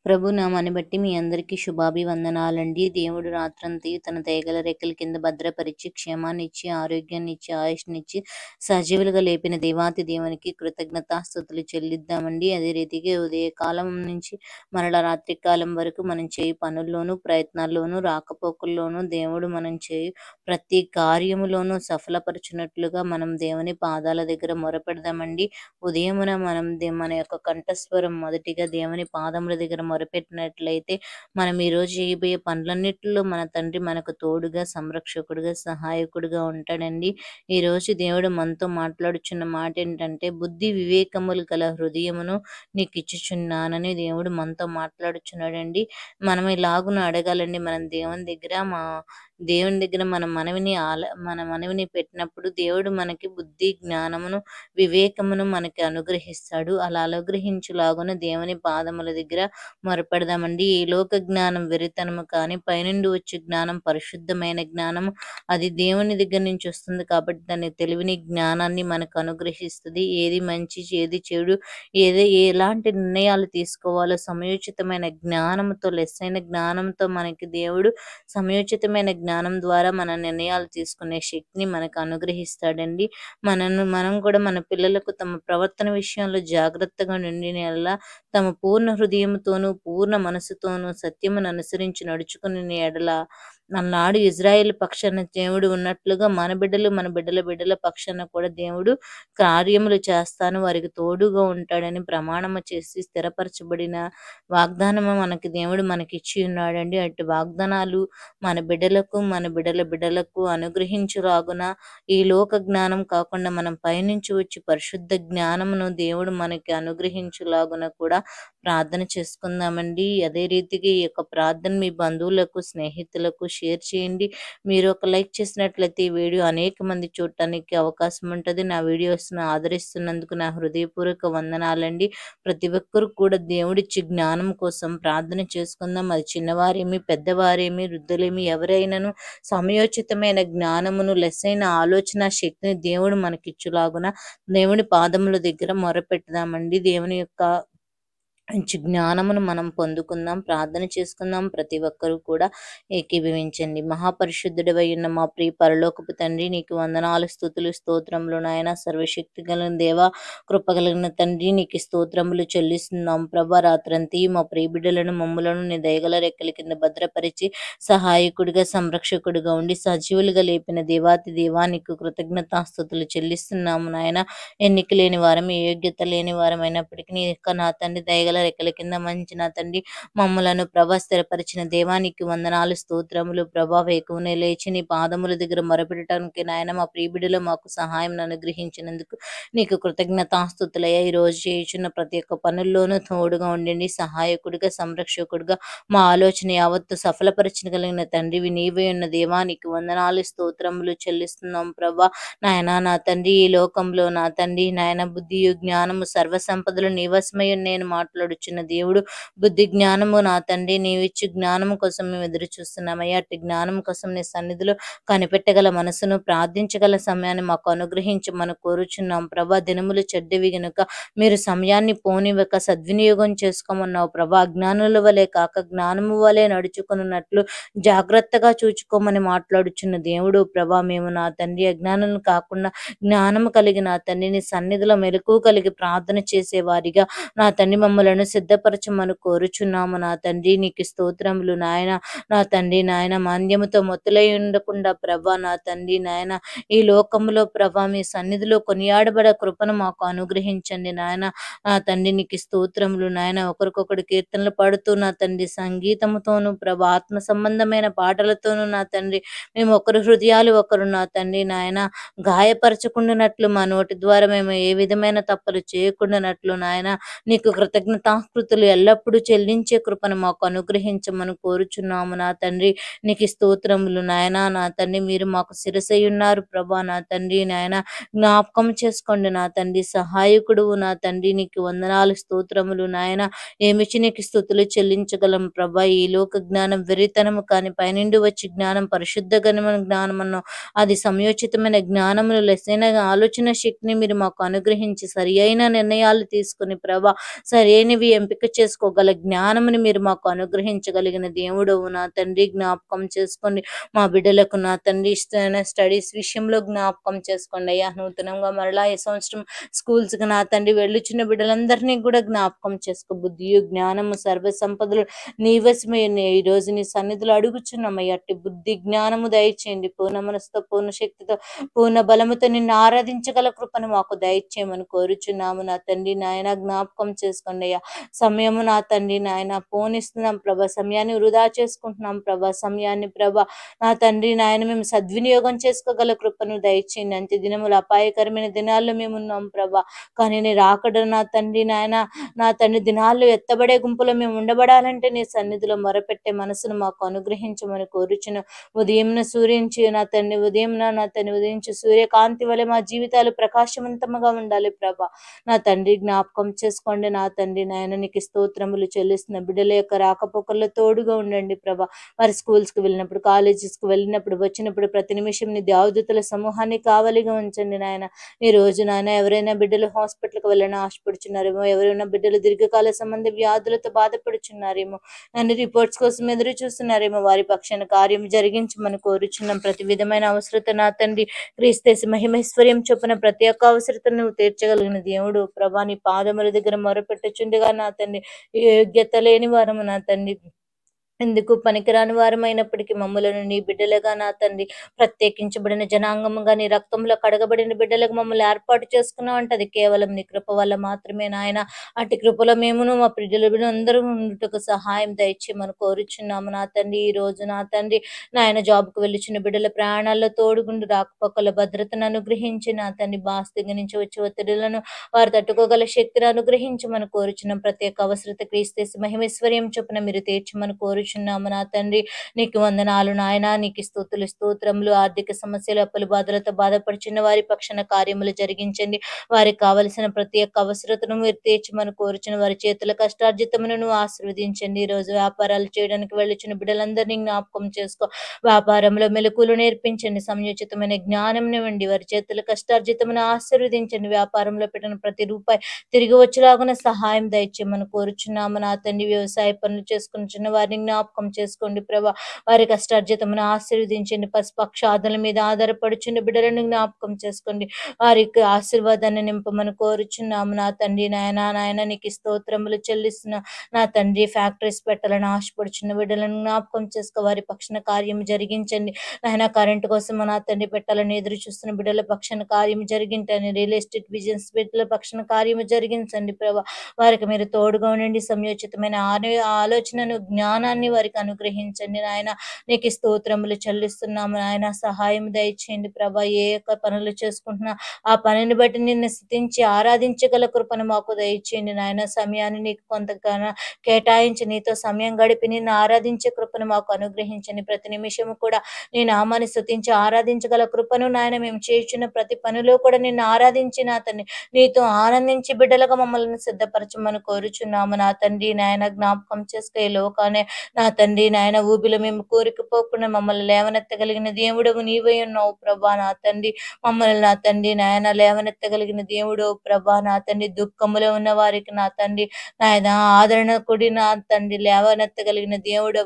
ప్రభు నామాన్ని బట్టి మీ అందరికీ శుభాభివందనాలండి. దేవుడు రాత్రంతయు తన దయగల రెక్కల కింద భద్రపరిచి, క్షేమాన్నిచ్చి, ఆరోగ్యాన్నిచ్చి, ఆయుష్నిచ్చి, సజీవులుగా లేపిన దేవాతి దేవునికి కృతజ్ఞతాస్తుతులు చెల్లిద్దామండి. అదే రీతిగా ఉదయకాలం నుంచి మరలా రాత్రి కాలం వరకు మనం చేయు పనుల్లోనూ, ప్రయత్నాల్లోనూ, రాకపోకల్లోనూ దేవుడు మనం చేయు ప్రతి కార్యములోనూ సఫలపరచునట్లుగా మనం దేవుని పాదాల దగ్గర మొరపెడదామండి. ఉదయమున మనం మన యొక్క కంఠస్వరం మొదటిగా దేవుని పాదముల దగ్గర మొరపెట్టినట్లయితే మనం ఈరోజు చేయబోయే పనులన్నిటిలో మన తండ్రి మనకు తోడుగా, సంరక్షకుడుగా, సహాయకుడుగా ఉంటాడండి. ఈరోజు దేవుడు మనతో మాట్లాడుచున్న మాట ఏంటంటే, బుద్ధి వివేకములు గల హృదయమును నీకు ఇచ్చుచున్నానని దేవుడు మనతో మాట్లాడుచున్నాడండి. మనం ఇలాగున అడగాలండి. మనం దేవుని దగ్గర మన మనవిని పెట్టినప్పుడు దేవుడు మనకి బుద్ధి, జ్ఞానమును, వివేకమును మనకి అనుగ్రహిస్తాడు. అలా అనుగ్రహించులాగున దేవుని పాదముల దగ్గర మొరపెడదామండి. ఈ లోక జ్ఞానం వెరితనము కానీ, పైనుండి వచ్చే జ్ఞానం పరిశుద్ధమైన జ్ఞానము. అది దేవుని దగ్గర నుంచి వస్తుంది కాబట్టి దాని తెలివిని, జ్ఞానాన్ని మనకు అనుగ్రహిస్తుంది. ఏది మంచి, ఏది చెడు, ఎలాంటి నిర్ణయాలు తీసుకోవాలో సమయోచితమైన జ్ఞానంతో, లెస్సైన జ్ఞానంతో మనకి దేవుడు సమయోచితమైన జ్ఞానం ద్వారా మన నిర్ణయాలు తీసుకునే శక్తిని మనకు అనుగ్రహిస్తాడండి. మనం కూడా మన పిల్లలకు తమ ప్రవర్తన విషయంలో జాగ్రత్తగా నుండిన యెడల, తమ పూర్ణ హృదయముతోనూ, పూర్ణ మనసుతోనూ సత్యమును అనుసరించి నడుచుకుని యెడల, అన్నాడు ఇజ్రాయేల్ పక్షాన దేవుడు ఉన్నట్లుగా మన బిడ్డల పక్షాన కూడా దేవుడు కార్యములు చేస్తాను, వారికి తోడుగా ఉంటాడని ప్రమాణము చేసి స్థిరపరచబడిన వాగ్దానము దేవుడు మనకిచ్చి ఉన్నాడండి. అటు వాగ్దానాలు మన బిడ్డలకు అనుగ్రహించులాగున ఈ లోక జ్ఞానం కాకుండా మనం పైనుంచి వచ్చి పరిశుద్ధ జ్ఞానమును దేవుడు మనకి అనుగ్రహించులాగున కూడా ప్రార్థన చేసుకుందామండి. అదే రీతిగా ఈ యొక్క ప్రార్థన మీ బంధువులకు, స్నేహితులకు షేర్ చేయండి. మీరు ఒక లైక్ చేసినట్లయితే ఈ వీడియో అనేక మంది చూడటానికి అవకాశం ఉంటుంది. నా వీడియోస్ను ఆదరిస్తున్నందుకు నా హృదయపూర్వక వందనాలండి. ప్రతి ఒక్కరు కూడా దేవుడిచ్చి జ్ఞానం కోసం ప్రార్థన చేసుకుందాం. అది చిన్నవారేమి, పెద్దవారేమి, వృద్ధులేమి ఎవరైనాను సమయోచితమైన జ్ఞానమును, లెస్సైన ఆలోచన శక్తిని దేవుడు మనకిచ్చులాగున దేవుని పాదముల దగ్గర మొరపెట్టుదామండి. దేవుని యొక్క మంచి జ్ఞానమును మనం పొందుకుందాం, ప్రార్థన చేసుకుందాం. ప్రతి ఒక్కరూ కూడా ఏకీభవించండి. మహాపరిశుద్ధుడవై ఉన్న మా ప్రియ పరలోకపు తండ్రి, నీకు వందనాలు, స్తుతులు, స్తోత్రములు నాయన. సర్వశక్తి కలిగిన దేవా, కృపగలిగిన తండ్రి, నీకు స్తోత్రములు చెల్లిస్తున్నాం ప్రభా. రాత్రంతి మా ప్రియ బిడ్డలను, మమ్ములను నీ దయగల రెక్కల కింద భద్రపరిచి సహాయకుడిగా, సంరక్షకుడిగా ఉండి సజీవులుగా లేపిన దేవాతి దేవా, నీకు కృతజ్ఞతాస్తుతులు చెల్లిస్తున్నాము నాయన. ఎన్నిక లేని వారం, యోగ్యత లేని వారం అయినప్పటికీ నీ యొక్క నా తండ్రి దయగల రెక్కల కింద మంచి నా తండ్రి మమ్మలను ప్రభా స్థిరపరిచిన దేవానికి వందనాలు, స్తోత్రములు ప్రభా. వేకువనే లేచి నీ పాదముల దగ్గర మొరపెట్టడానికి నాయన మా ప్రియబిడ్డలో మాకు సహాయం అనుగ్రహించినందుకు నీకు కృతజ్ఞతాస్తుతులయ్యా. ఈ రోజు చేయుచున్న ప్రతి ఒక్క పనుల్లోనూ తోడుగా ఉండండి, సహాయకుడిగా, సంరక్షకుడిగా మా ఆలోచన యావత్తు సఫలపరచగలిగిన తండ్రివి నీవే ఉన్న దేవానికి వందనాలు, స్తోత్రములు చెల్లిస్తున్నాం ప్రభా. నాయన నా తండ్రి, ఈ లోకంలో నా తండ్రి నాయన బుద్ధియు, జ్ఞానము, సర్వసంపదలు నీవసమై నేను మాట్లాడుచున్న దేవుడు. బుద్ధి జ్ఞానము నా తండ్రి నీవిచ్చు జ్ఞానము కోసం మేము ఎదురు చూస్తున్నామయ్యా. అట్టి జ్ఞానం కోసం నీ సన్నిధిలో కనిపెట్టగల మనసును, ప్రార్థించగల సమయాన్ని మాకు అనుగ్రహించమని కోరుచున్నాం ప్రభా. దినములు చెడ్డవి గనుక మీరు సమయాన్ని పోనివ్వక సద్వినియోగం చేసుకోమన్నావు ప్రభా. అజ్ఞానుల వలె కాక జ్ఞానము వలె నడుచుకున్నట్లు జాగ్రత్తగా చూచుకోమని మాట్లాడుచున్న దేవుడు ప్రభా. మేము నా తండ్రి అజ్ఞానులను కాకుండా జ్ఞానము కలిగి నా తండ్రిని సన్నిధిలో మెలకువ కలిగి ప్రార్థన చేసేవారిగా నా తండ్రి మమ్మలను సిద్ధపరచమని కోరుచున్నాము నా తండ్రి. నీకు స్తోత్రములు నాయన. నా తండ్రి నాయన, మాంద్యముతో మొత్తులై ఉండకుండా ప్రభా నా తండ్రి నాయన, ఈ లోకములో ప్రభా మీ సన్నిధిలో కొనియాడబడ కృపను మాకు అనుగ్రహించండి నాయన. నా తండ్రి నీకు స్తోత్రములు నాయన. ఒకరికొకరు కీర్తనలు పాడుతూ నా తండ్రి సంగీతముతోనూ ప్రభా, ఆత్మ సంబంధమైన పాటలతోనూ నా తండ్రి మేము ఒకరి హృదయాలు ఒకరు నా తండ్రి నాయన గాయపరచకుండానట్లు, మా నోటి ద్వారా మేము ఏ విధమైన తప్పులు చేయకుండానట్లు నాయన నీకు కృతజ్ఞతాకృతులు ఎల్లప్పుడూ చెల్లించే కృపను మాకు అనుగ్రహించమని కోరుచున్నాము నా తండ్రి. నీకు స్తోత్రములు నాయన. నా తండ్రి మీరు మాకు శిరసై ఉన్నారు ప్రభా నా తండ్రి నాయన. జ్ఞాపకం చేసుకోండి నా తండ్రి, సహాయకుడు నా తండ్రి. నీకు వందనాలు, స్తోత్రములు నాయన. ఏమిచ్చి నీకు స్తుతులు చెల్లించగలం ప్రభా. ఈ లోక జ్ఞానం వెరితనము కానీ, పైనుండి వచ్చి జ్ఞానం పరిశుద్ధ జ్ఞానమన్నో అది సమయోచితమైన జ్ఞానములు, లెస్సైన ఆలోచన శక్తిని మీరు మాకు అనుగ్రహించి సరి అయిన నిర్ణయాలు తీసుకుని ప్రభా, సరైన సరైనవి ఎంపిక చేసుకోగల జ్ఞానముని మీరు మాకు అనుగ్రహించగలిగిన దేవుడవు నా తండ్రి. జ్ఞాపకం చేసుకోండి మా బిడ్డలకు నా తండ్రి. స్టడీస్ విషయంలో జ్ఞాపకం చేసుకోండి అయ్యా. నూతనంగా మరలా ఈ సంవత్సరం స్కూల్స్కి నా తండ్రి వెళ్ళుచున్న బిడ్డలందరినీ కూడా జ్ఞాపకం చేసుకో. బుద్ధియు జ్ఞానము సర్వ సంపదలు నీవసమే. ఈ రోజు నీ సన్నిధిలో అడుగుచున్నామయ్యా. అట్టి బుద్ధి జ్ఞానము దయచేయండి. పూర్ణ మనసుతో, పూర్ణ శక్తితో, పూర్ణ బలముతో నిన్ను ఆరాధించగల కృపను మాకు దయచేయమని కోరుచున్నాము నా తండ్రి. నాయన జ్ఞాపకం చేసుకోండి అయ్యా. సమయము నా తండ్రి నాయన పోనిస్తున్నాం ప్రభా. సమయాన్ని వృధా చేసుకుంటున్నాం ప్రభా. సమయాన్ని ప్రభా నా తండ్రి నాయన మేము సద్వినియోగం చేసుకోగల కృపను దయచేయండి. అంత్య దినములు అపాయకరమైన దినాల్లో మేము ఉన్నాం ప్రభా. కానీ నీ రాకడ నా తండ్రి నాయన నా తండ్రి దినాల్లో ఎత్తబడే గుంపులో మేము ఉండబడాలంటే నీ సన్నిధిలో మొరపెట్టే మనసును మాకు అనుగ్రహించమని కోరుచున్న ఉదయంన సూర్యించి నా తండ్రి నా తండ్రి ఉదయించి సూర్యకాంతి వలె మా జీవితాలు ప్రకాశవంతంగా ఉండాలి ప్రభా. నా తండ్రి జ్ఞాపకం చేసుకోండి నా తండ్రి నాయన. నీకు స్తోత్రములు చెల్లిస్తున్న బిడ్డల యొక్క రాకపోకల్లో తోడుగా ఉండండి ప్రభా. వారి స్కూల్స్కి వెళ్ళినప్పుడు, కాలేజెస్కి వెళ్ళినప్పుడు, వచ్చినప్పుడు ప్రతి నిమిషం నీ దేవదూతల సమూహాన్ని కావలిగా ఉంచండి నాయన. ఈ రోజు నాయన ఎవరైనా బిడ్డలు హాస్పిటల్కి వెళ్ళినా ఆశపడుచున్నారేమో, ఎవరైనా బిడ్డలు దీర్ఘకాల సంబంధ వ్యాధులతో బాధపడుచున్నారేమో, నన్ను రిపోర్ట్స్ కోసం ఎదురు చూస్తున్నారేమో, వారి పక్షాన కార్యం జరిగించమని కోరుచున్నాం. ప్రతి విధమైన అవసరత నా తండ్రి క్రీస్తేసి మహిమైశ్వర్యం చొప్పున ప్రతి ఒక్క అవసరతను నువ్వు తీర్చగలిగిన దేవుడు ప్రభా. నీ పాదముల దగ్గర మొరపెట్టుచుండగా నా తండ్రి యోగ్యత లేని వారము నా తండ్రి, ఎందుకు పనికిరాని వారమైనప్పటికీ మమ్మలను నీ బిడ్డలుగా నా తండ్రి ప్రత్యేకించబడిన జనాంగముగా నీ రక్తంలో కడగబడిన బిడ్డలకు మమ్మల్ని ఏర్పాటు చేసుకున్నావు అంటే అది కేవలం నీ కృప వల్ల మాత్రమే నాయన. అటు కృపలో మేమును మా బిడ్డలు అందరూ ఉండుటకు సహాయం దయచేయమని కోరుచున్నాము నా తండ్రి. ఈ రోజు నా తండ్రి నాయన జాబ్కు వెళ్ళుచున్న బిడ్డల ప్రయాణాల్లో తోడుగుండు, రాకపోకల భద్రతను అనుగ్రహించి నా తండ్రి బాస్తిగా నుంచి వచ్చే ఒత్తిడులను వారు తట్టుకోగల శక్తిని అనుగ్రహించమని కోరుచున్నాం. ప్రత్యేక అవసరత క్రీస్తేసి మహిమేశ్వర్యం చొప్పున మీరు తీర్చమని కోరుచున్నాము నా తండ్రి. నీకు వందనాలు నాయన. నీకు స్తుతులు స్తోత్రములు. ఆర్థిక సమస్యలు, అప్పుల బాధలతో బాధపడుచున్న వారి పక్షాన కార్యములు జరిగించండి. వారికి కావలసిన ప్రతి ఒక్క అవసరతను మీరు తీర్చమని కోరుచున్న వారి చేతుల కష్టార్జితమును ఆశీర్వదించండి. ఈ రోజు వ్యాపారాలు చేయడానికి వెళ్ళుచున్న బిడ్డలందరినీ జ్ఞాపకం చేసుకో. వ్యాపారంలో మెలకులు నేర్పించండి. సమయోచితమైన జ్ఞానం ఇవ్వండి. వారి చేతుల కష్టార్జితమును ఆశీర్వదించండి. వ్యాపారంలో పెట్టిన ప్రతి రూపాయి తిరిగి వచ్చేలాగున సహాయం దయచేయమని కోరుచున్నాము నా తండ్రి. వ్యవసాయ పనులు చేసుకుని వారిని జ్ఞాపకం చేసుకోండి ప్రభా. వారి కష్టార్జితమును ఆశీర్వదించండి. పశుపక్షాదుల మీద ఆధారపడుచున్న బిడ్డలను జ్ఞాపకం చేసుకోండి. వారికి ఆశీర్వాదాన్ని నింపమని కోరుచున్నాము నా తండ్రి. నాయన నీకు స్తోత్రములు చెల్లిస్తున్న నా తండ్రి. ఫ్యాక్టరీస్ పెట్టాలని ఆశపడుచున్న బిడ్డలను జ్ఞాపకం చేసుకో. వారి పక్షాన కార్యం జరిగించండి నాయన. కరెంటు కోసం నా తండ్రి పెట్టాలని ఎదురు చూస్తున్న బిడ్డల పక్షాన కార్యం జరిగించండి. రియల్ ఎస్టేట్ బిజినెస్ బిడ్డల పక్షాన కార్యం జరిగించండి ప్రభా. వారికి మీరు తోడుగా ఉండండి. సమయోచితమైన ఆలోచనను, జ్ఞానాన్ని వారికి అనుగ్రహించండి నాయన. నీకు స్తోత్రములు చెల్లిస్తున్నాము నాయన. సహాయం దయచేయండి ప్రభా. ఏ యొక్క పనులు చేసుకుంటున్నా ఆ పనిని బట్టి నిన్ను స్తుతించి ఆరాధించగల కృపను మాకు దయచేయండి నాయన. సమయాన్ని నీకు కొంతగానో కేటాయించి నీతో సమయం గడిపి నిన్ను ఆరాధించే కృపను మాకు అనుగ్రహించండి. ప్రతి నిమిషము కూడా నీ నామాన్ని స్తుతించి ఆరాధించగల కృపను నాయన మేము చేస్తున్న ప్రతి పనిలో కూడా నిన్ను ఆరాధించి నా తండ్రి నీతో ఆనందించి బిడ్డలుగా మమ్మల్ని సిద్ధపరచమని కోరుచున్నాము నా తండ్రి. నాయన జ్ఞాపకం చేసుకో. ఈ లోకానే నా తండ్రి నాయన ఊబిలో మేము కోరికపోకుండా మమ్మల్ని లేవనెత్తగలిగిన దేవుడవు నీవై ఉన్నావు ప్రభా నా తండ్రి. మమ్మల్ని నా తండ్రి నాయన లేవనెత్తగలిగిన దేవుడు ప్రభా నా తండ్రి. దుఃఖములో ఉన్న వారికి నా తండ్రి నాయన ఆదరణ కూడి నా తండ్రి లేవనెత్తగలిగిన దేవుడు